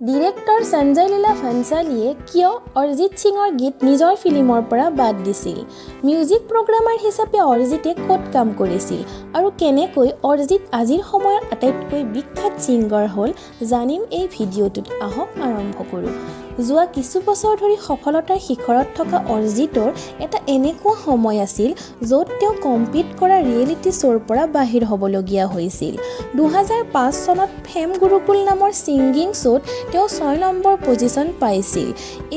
director Sanjay Leela ভানসালীয়ে কিয় অৰিজিত সিঙৰ গীত নিজৰ ফিল্মৰ পৰা বাদ দিছিল মিউজিক প্ৰগ্ৰামাৰ হিচাপে অৰিজিতে ক'ত কাম কৰিছিল আৰু কেনেকৈ অৰিজিত আজিৰ সময়ৰ আটাইতকৈ বিখ্যাত ছিংগাৰ হ'ল জানিম এই ভিডিঅ'টোত আহক আৰম্ভ কৰোঁ যোৱা কিছু বছৰ ধৰি সফলতাৰ শিখৰত থকা অৰিজিতৰ এটা এনেকুৱা সময় আছিল য'ত তেওঁ কম্পিট কৰা ৰিয়েলিটি শ্ব'ৰ পৰা বাহিৰ হ'বলগীয়া হৈছিল 2005 চনত ফেম গুৰুকুল নামৰ ছিংগিং শ্ব'ত তেওঁ 6 নম্বৰ পজিশ্যন পাইছিল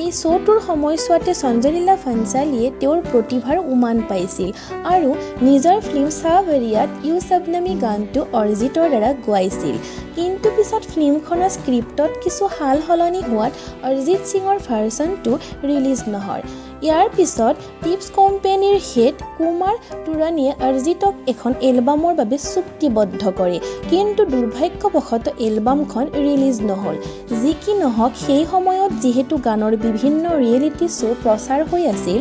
এই শ্ব'টোৰ সময়ছোৱাতে সঞ্জয় লীলা ভানসালীয়ে তেওঁৰ প্ৰতিভাৰ উমান পাইছিল আৰু নিজৰ ফিল্ম সাৱৰিয়াত ইউ শাবনামী গানটো অৰিজিতৰ দ্বাৰা গোৱাইছিল কিন্তু পিছত ফিল্মখনৰ স্ক্ৰিপ্টত কিছু হাল সলনি হোৱাত অৰিজিত সিঙৰ ভাৰ্চনটো ৰিলিজ নহয় ইয়াৰ পিছত টিপছ কোম্পানীৰ হেড কুমাৰ তুৰানীয়ে অৰিজিতক এখন এলবামৰ বাবে চুক্তিবদ্ধ কৰে কিন্তু দুৰ্ভাগ্যবশতঃ এলবামখন ৰিলিজ নহল যি কি নহওক সেই সময়ত যিহেতু গানৰ বিভিন্ন ৰিয়েলিটি শ্ব' প্ৰচাৰ হৈ আছিল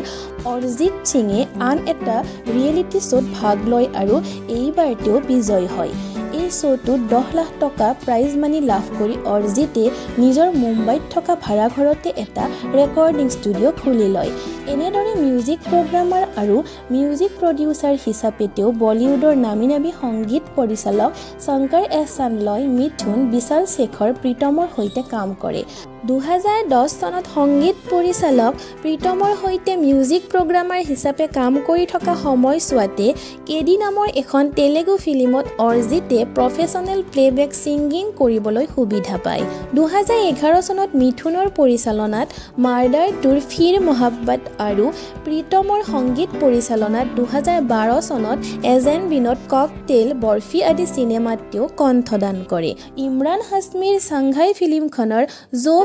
অৰিজিত সিঙে আন এটা ৰিয়েলিটি শ্ব'ত ভাগ লয় আৰু এইবাৰ তেওঁ বিজয় হয় এই শ্ব'টোত 10 লাখ টকা প্ৰাইজ মানি লাভ কৰি অৰিজিতে নিজৰ মুম্বাইত থকা ভাড়াঘৰতে এটা ৰেকৰ্ডিং ষ্টুডিঅ' খুলি লয় এনেদৰে মিউজিক প্ৰগ্ৰামাৰ আৰু মিউজিক প্ৰডিউচাৰ হিচাপে তেওঁ বলিউডৰ নামী সংগীত পৰিচালক শংকৰ এহছান লয় মিথুন বিশাল শেখৰ প্ৰীতমৰ সৈতে কাম কৰে 2010 চনত সংগীত পৰিচালক প্ৰীতমৰ সৈতে মিউজিক প্ৰগ্ৰামাৰ হিচাপে কাম কৰি থকা সময়ছোৱাতে কেডি নামৰ এখন তেলেগু ফিল্মত অৰিজিতে প্ৰফেশ্যনেল প্লেবেক ছিংগিং কৰিবলৈ সুবিধা পায় 2011 চনত মিথুনৰ পৰিচালনাত মাৰ্ডাৰ টুৰ ফিৰ মোহাব্বত আৰু প্ৰীতমৰ সংগীত পৰিচালনাত 2012 চনত এজেণ্ট বিনোদ ককটেল বৰফি আদি চিনেমাত তেওঁ কণ্ঠদান কৰে ইমৰান হাছমিৰ চাংঘাই ফিল্মখনৰ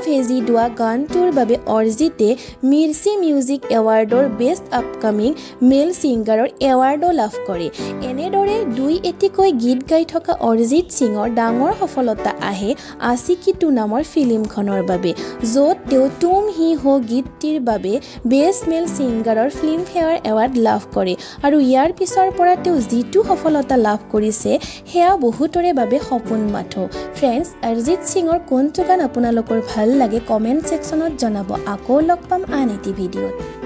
ভেজি দোৱা গানটোৰ বাবে অৰিজিতে মিৰ্চি মিউজিক এৱাৰ্ডৰ বেষ্ট আপকামিং মেল ছিংগাৰৰ এৱাৰ্ডো লাভ কৰে এনেদৰে দুই এটিকৈ গীত গাই থকা অৰিজিত সিঙৰ ডাঙৰ সফলতা আহে আশিকি 2 নামৰ ফিল্মখনৰ বাবে য'ত তেওঁ তুম হি হো গীতটিৰ বাবে বেষ্ট মেল ছিংগাৰৰ ফিল্মফেয়াৰ এৱাৰ্ড লাভ কৰে আৰু ইয়াৰ পিছৰ পৰা তেওঁ যিটো সফলতা লাভ কৰিছে সেয়া বহুতৰে বাবে সপোন মাথো ফ্ৰেণ্ডছ অৰিজিত সিঙৰ কোনটো গান আপোনালোকৰ ভাল লাগে কমেণ্ট ছেকশ্যনত জনাব আকৌ লগ পাম আন এটি ভিডিঅ'ত